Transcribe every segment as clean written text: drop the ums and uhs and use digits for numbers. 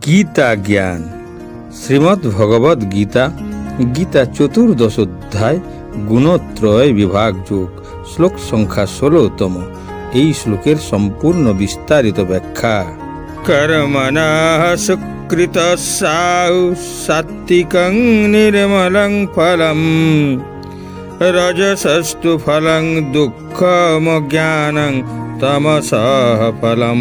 গীতা জ্ঞান। শ্রীমদ্ ভগবদ গীতা, গীতা চতুর্দশ অধ্যায়, গুণত্রয় বিভাগ যোগ, শ্লোক সংখ্যা 16তম। এই শ্লোকের সম্পূর্ণ বিস্তারিত ব্যাখ্যা। কর্মণঃ সুকৃতস্যাহু সাত্ত্বিকং নির্মলং ফলম, রজসস্তু ফলং দুঃখমজ্ঞানং তমসঃ ফলম।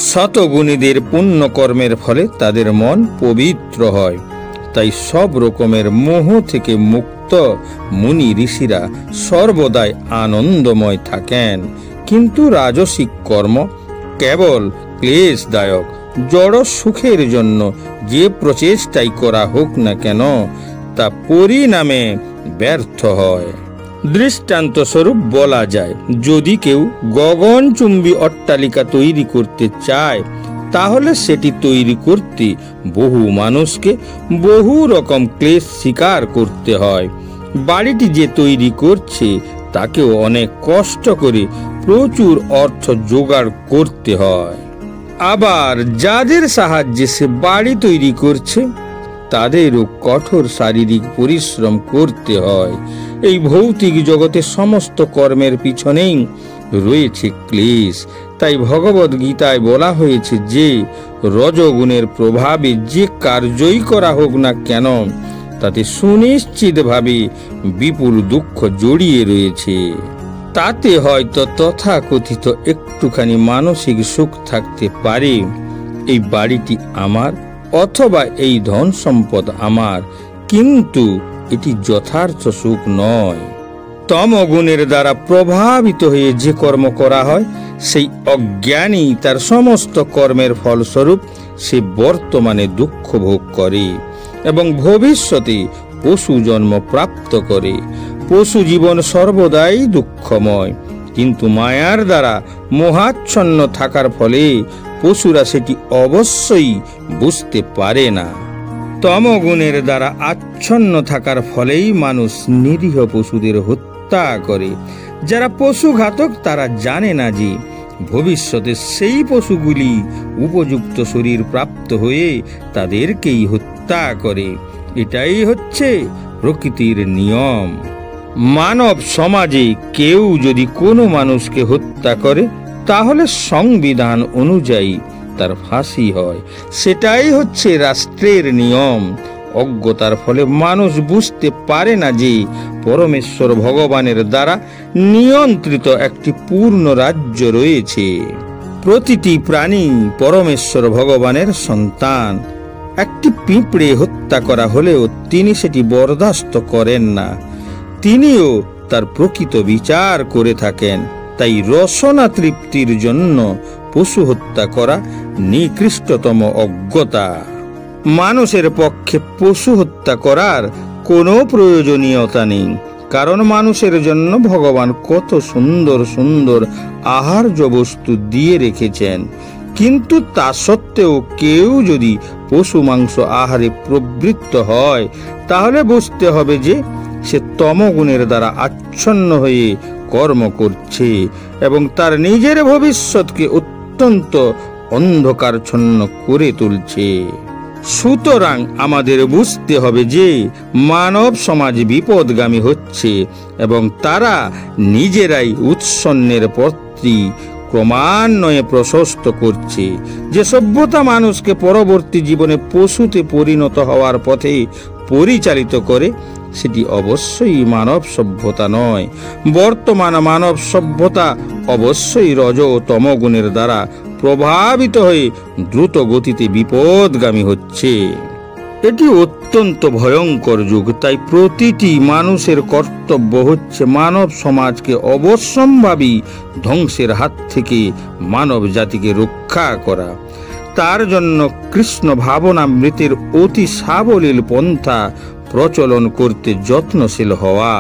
শতগুণীদের পুণ্য কর্মের ফলে তাদের মন পবিত্র হয়, তাই সব রকমের মোহ থেকে মুক্ত মুনি ঋষিরা সর্বদাই আনন্দময় থাকেন। কিন্তু রাজসিক কর্ম কেবল ক্লেশদায়ক। জড় সুখের জন্য যে প্রচেষ্টাই করা হোক না কেন, তা পরিণামে ব্যর্থ হয়। দৃষ্টান্ত স্বরূপ বলা যায়, যদি কেউ গগনচুম্বী অট্টালিকা তৈরি করতে চায়, তাহলে সেটি তৈরি করতে বহু মানুষকে বহু রকম ক্লেশ স্বীকার করতে হয়। বাড়িটি যে তৈরি করছে, তাকেও অনেক কষ্ট করে প্রচুর অর্থ জোগাড় করতে হয়। আবার যাদের সাহায্যে সে বাড়ি তৈরি করছে, তাদেরও কঠোর শারীরিক পরিশ্রম করতে হয়। এই ভৌতিক জগতে সমস্ত কর্মের পিছনেই রয়েছে ক্লেশ। তাই ভগবদ গীতায় বলা হয়েছে যে রজগুণের প্রভাবে যে কার্যই করা হোক না কেন, তাতে সুনিশ্চিতভাবে বিপুল দুঃখ জড়িয়ে রয়েছে। তাতে হয়তো তথাকথিত একটুখানি মানসিক সুখ থাকতে পারে, এই বাড়িটি আমার অথবা এই ধন সম্পদ আমার, কিন্তু এটি যথার্থ সুখ নয়। তমগুণের দ্বারা প্রভাবিত হয়ে যে কর্ম করা হয়, সেই অজ্ঞানী তার সমস্ত কর্মের ফলস্বরূপ সে বর্তমানে দুঃখ ভোগ করে এবং ভবিষ্যতে পশু জন্ম প্রাপ্ত করে। পশু জীবন সর্বদাই দুঃখময়, কিন্তু মায়ার দ্বারা মোহাচ্ছন্ন থাকার ফলে পশুরা সেটি অবশ্যই বুঝতে পারে না। তমগুণের দ্বারা আচ্ছন্ন থাকার ফলেই মানুষ নিরীহ পশুদের হত্যা করে। যারা পশুঘাতক, তারা জানে না যে ভবিষ্যতে সেই পশুগুলি উপযুক্ত শরীর প্রাপ্ত হয়ে তাদেরকেই হত্যা করে। এটাই হচ্ছে প্রকৃতির নিয়ম। মানব সমাজে কেউ যদি কোনো মানুষকে হত্যা করে, তাহলে সংবিধান অনুযায়ী তার ফাঁসি হয়। সেটাই হচ্ছে রাষ্ট্রের নিয়ম। অজ্ঞতার ফলে মানুষ বুঝতে পারে না যে পরমেশ্বর ভগবানের দ্বারা নিয়ন্ত্রিত একটি পূর্ণ রাজ্য রয়েছে। প্রতিটি প্রাণী পরমেশ্বর ভগবানের সন্তান। একটি পিঁপড়ে হত্যা করা হলেও তিনি সেটি বরদাস্ত করেন না, তিনিও তার প্রকৃত বিচার করে থাকেন। তাই রসনা তৃপ্তির জন্য পশু হত্যা করা নিকৃষ্টতম অজ্ঞতা। মানুষের পক্ষে পশু হত্যা করার কোনো প্রয়োজনীয়তা নেই, কারণ মানুষের জন্য ভগবান কত সুন্দর সুন্দর আহার্য বস্তু দিয়ে রেখেছেন। কিন্তু তা সত্ত্বেও কেউ যদি পশু মাংস আহারে প্রবৃত্ত হয়, তাহলে বুঝতে হবে যে সে তমগুণের দ্বারা আচ্ছন্ন হয়ে কর্ম করছে এবং তার নিজের ভবিষ্যৎকে অত্যন্ত অন্ধকারচ্ছন্ন করে তুলছে। সুতরাং আমাদের বুঝতে হবে যে মানব সমাজ বিপদগামী হচ্ছে এবং তারা নিজেরাই উৎসন্নের পথটি ক্রমান্বয়ে প্রশস্ত করছে। যে সভ্যতা মানুষকে পরবর্তী জীবনে পশুতে পরিণত হওয়ার পথে পরিচালিত করে, সেটি অবশ্যই মানব সভ্যতা নয়। বর্তমান মানব সভ্যতা অবশ্যই রজ ও তমগুণের দ্বারা প্রভাবিত হয়ে দ্রুত গতিতে বিপদগামী হচ্ছে। এটি অত্যন্ত ভয়ঙ্কর যুগ। তাই প্রতিটি মানুষের কর্তব্য হচ্ছে মানব সমাজকে অবশ্যম্ভাবী ধ্বংসের হাত থেকে মানব জাতিকে রক্ষা করা। তার জন্য কৃষ্ণ ভাবনামৃতের অতি সাবলীল পন্থা প্রচলন করতে যত্নশীল হওয়া।